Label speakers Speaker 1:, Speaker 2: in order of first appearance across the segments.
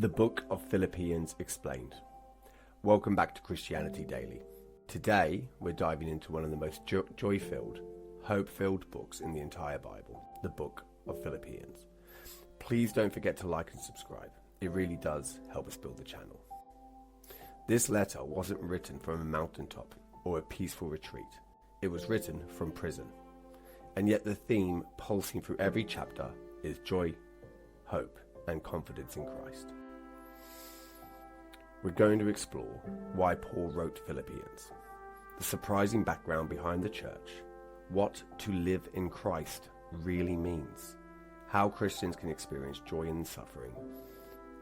Speaker 1: The Book of Philippians Explained. Welcome back to Christianity Daily. Today we're diving into one of the most joy-filled, hope-filled books in the entire Bible, the Book of Philippians. Please don't forget to like and subscribe. It really does help us build the channel. This letter wasn't written from a mountaintop or a peaceful retreat. It was written from prison. And yet the theme pulsing through every chapter is joy, hope, and confidence in Christ. We're going to explore why Paul wrote Philippians, the surprising background behind the church, what to live in Christ really means, how Christians can experience joy in suffering,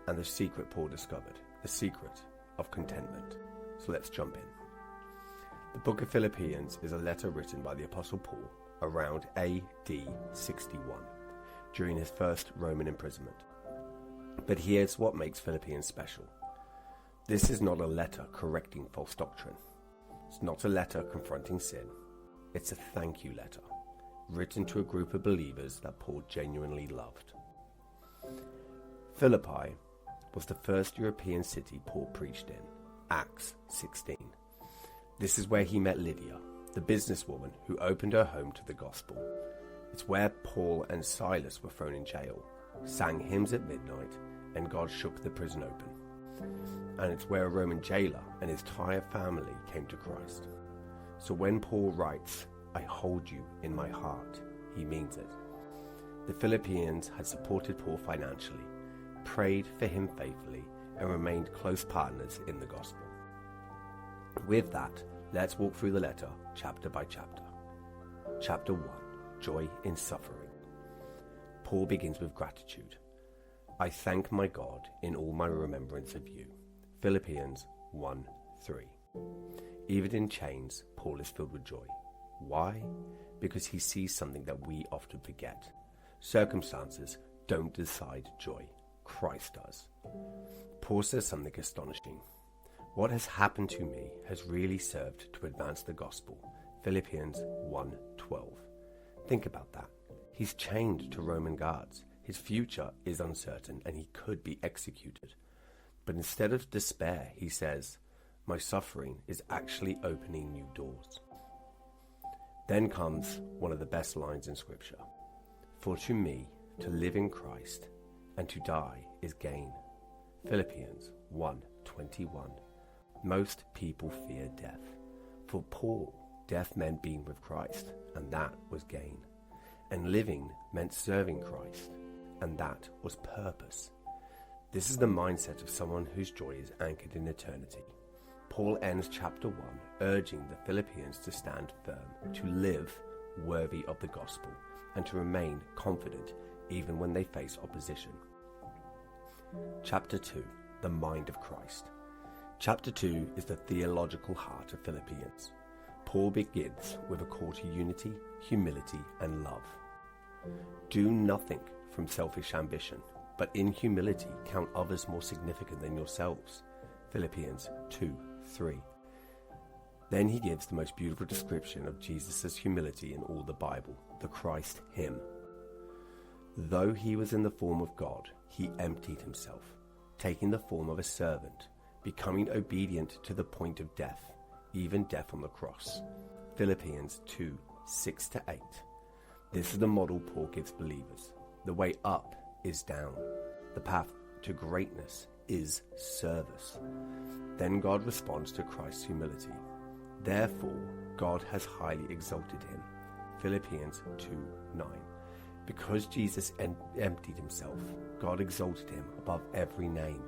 Speaker 1: and the secret Paul discovered, the secret of contentment. So let's jump in. The Book of Philippians is a letter written by the Apostle Paul around AD 61, during his first Roman imprisonment. But here's what makes Philippians special. This is not a letter correcting false doctrine. It's not a letter confronting sin. It's a thank you letter, written to a group of believers that Paul genuinely loved. Philippi was the first European city Paul preached in, Acts 16. This is where he met Lydia, the businesswoman who opened her home to the gospel. It's where Paul and Silas were thrown in jail, sang hymns at midnight, and God shook the prison open. And it's where a Roman jailer and his entire family came to Christ. So when Paul writes, "I hold you in my heart," he means it. The Philippians had supported Paul financially, prayed for him faithfully, and remained close partners in the gospel. With that, let's walk through the letter chapter by chapter. Chapter 1, Joy in Suffering. Paul begins with gratitude. I thank my God in all my remembrance of you. Philippians 1:3. Even in chains, Paul is filled with joy. Why? Because he sees something that we often forget. Circumstances don't decide joy. Christ does. Paul says something astonishing. What has happened to me has really served to advance the gospel. Philippians 1:12. Think about that. He's chained to Roman guards. His future is uncertain and he could be executed. But instead of despair, he says, my suffering is actually opening new doors. Then comes one of the best lines in Scripture. For to me, to live in Christ and to die is gain. Philippians 1:21. Most people fear death. For Paul, death meant being with Christ, and that was gain. And living meant serving Christ, and that was purpose. This is the mindset of someone whose joy is anchored in eternity. Paul ends chapter 1 urging the Philippians to stand firm, to live worthy of the gospel, and to remain confident even when they face opposition. Chapter 2, the mind of Christ. Chapter 2 is the theological heart of Philippians. Paul begins with a call to unity, humility, and love. Do nothing from selfish ambition, but in humility count others more significant than yourselves. Philippians 2:3. Then he gives the most beautiful description of Jesus' humility in all the Bible, the Christ hymn. Though he was in the form of God, he emptied himself, taking the form of a servant, becoming obedient to the point of death, even death on the cross. Philippians 2:6-8. This is the model Paul gives believers. The way up is down. The path to greatness is service. Then God responds to Christ's humility. Therefore, God has highly exalted him. Philippians 2:9. Because Jesus emptied himself, God exalted him above every name.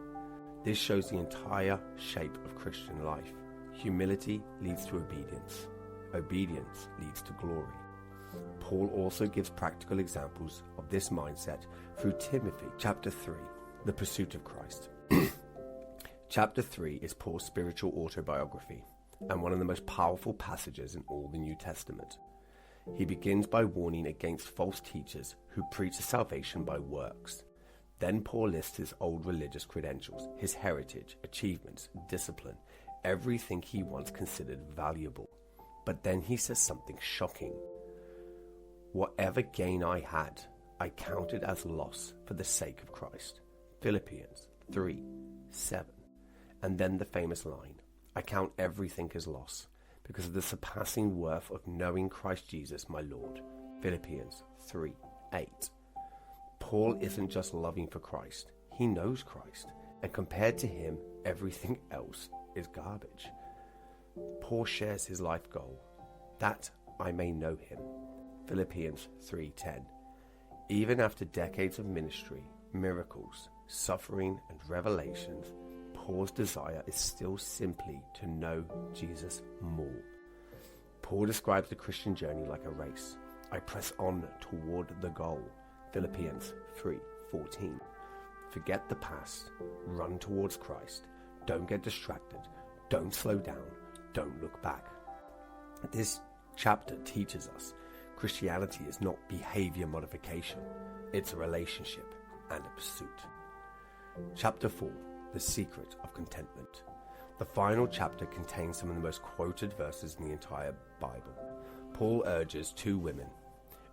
Speaker 1: This shows the entire shape of Christian life. Humility leads to obedience. Obedience leads to glory. Paul also gives practical examples of this mindset through Timothy, chapter 3, the pursuit of Christ. Chapter 3 is Paul's spiritual autobiography and one of the most powerful passages in all the New Testament. He begins by warning against false teachers who preach salvation by works. Then Paul lists his old religious credentials, his heritage, achievements, discipline, everything he once considered valuable. But then he says something shocking. Whatever gain I had, I counted as loss for the sake of Christ. Philippians 3:7. And then the famous line, I count everything as loss because of the surpassing worth of knowing Christ Jesus my Lord. Philippians 3:8. Paul isn't just loving for Christ, he knows Christ, and compared to him, everything else is garbage. Paul shares his life goal, that I may know him. Philippians 3:10. Even after decades of ministry, miracles, suffering, and revelations, Paul's desire is still simply to know Jesus more. Paul describes the Christian journey like a race. I press on toward the goal. Philippians 3:14. Forget the past. Run towards Christ. Don't get distracted. Don't slow down. Don't look back. This chapter teaches us Christianity is not behavior modification. It's a relationship and a pursuit. Chapter 4. The Secret of Contentment. The final chapter contains some of the most quoted verses in the entire Bible. Paul urges two women,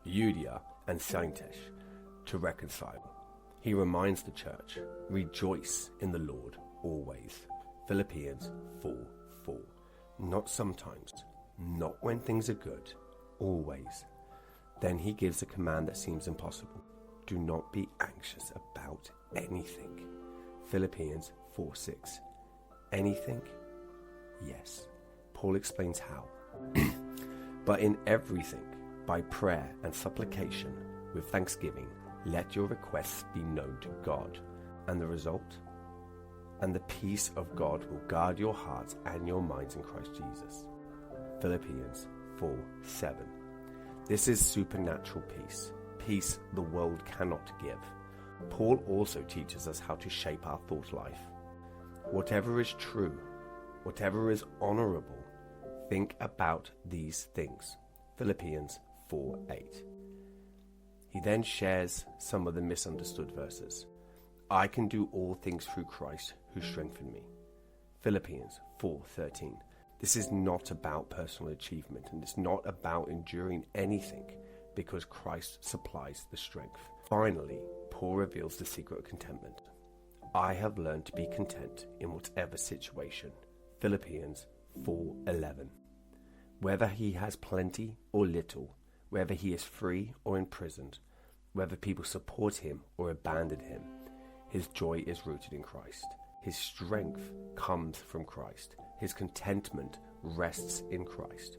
Speaker 1: Euodia and Syntyche, to reconcile. He reminds the church, rejoice in the Lord always. Philippians 4:4. Not sometimes, not when things are good, always. Then he gives a command that seems impossible. Do not be anxious about anything. Philippians 4:6. Anything? Yes. Paul explains how. But in everything, by prayer and supplication, with thanksgiving, let your requests be known to God. And the result? And the peace of God will guard your hearts and your minds in Christ Jesus. Philippians 4:7. This is supernatural peace, peace the world cannot give. Paul also teaches us how to shape our thought life. Whatever is true, whatever is honorable, think about these things. Philippians 4:8. He then shares some of the misunderstood verses. I can do all things through Christ who strengthened me. Philippians 4:13. This is not about personal achievement, and it's not about enduring anything, because Christ supplies the strength. Finally, Paul reveals the secret of contentment. I have learned to be content in whatever situation. Philippians 4:11. Whether he has plenty or little, whether he is free or imprisoned, whether people support him or abandon him, his joy is rooted in Christ. His strength comes from Christ. His contentment rests in Christ.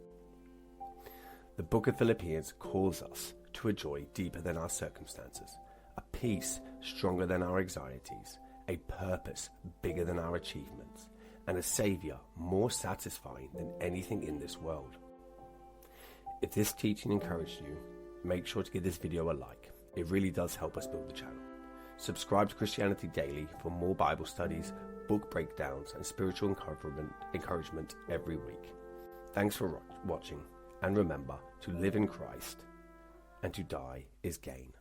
Speaker 1: The Book of Philippians calls us to a joy deeper than our circumstances, a peace stronger than our anxieties, a purpose bigger than our achievements, and a Saviour more satisfying than anything in this world. If this teaching encouraged you, make sure to give this video a like. It really does help us build the channel. Subscribe to Christianity Daily for more Bible studies, book breakdowns, and spiritual encouragement every week. Thanks for watching, and remember to live in Christ, and to die is gain.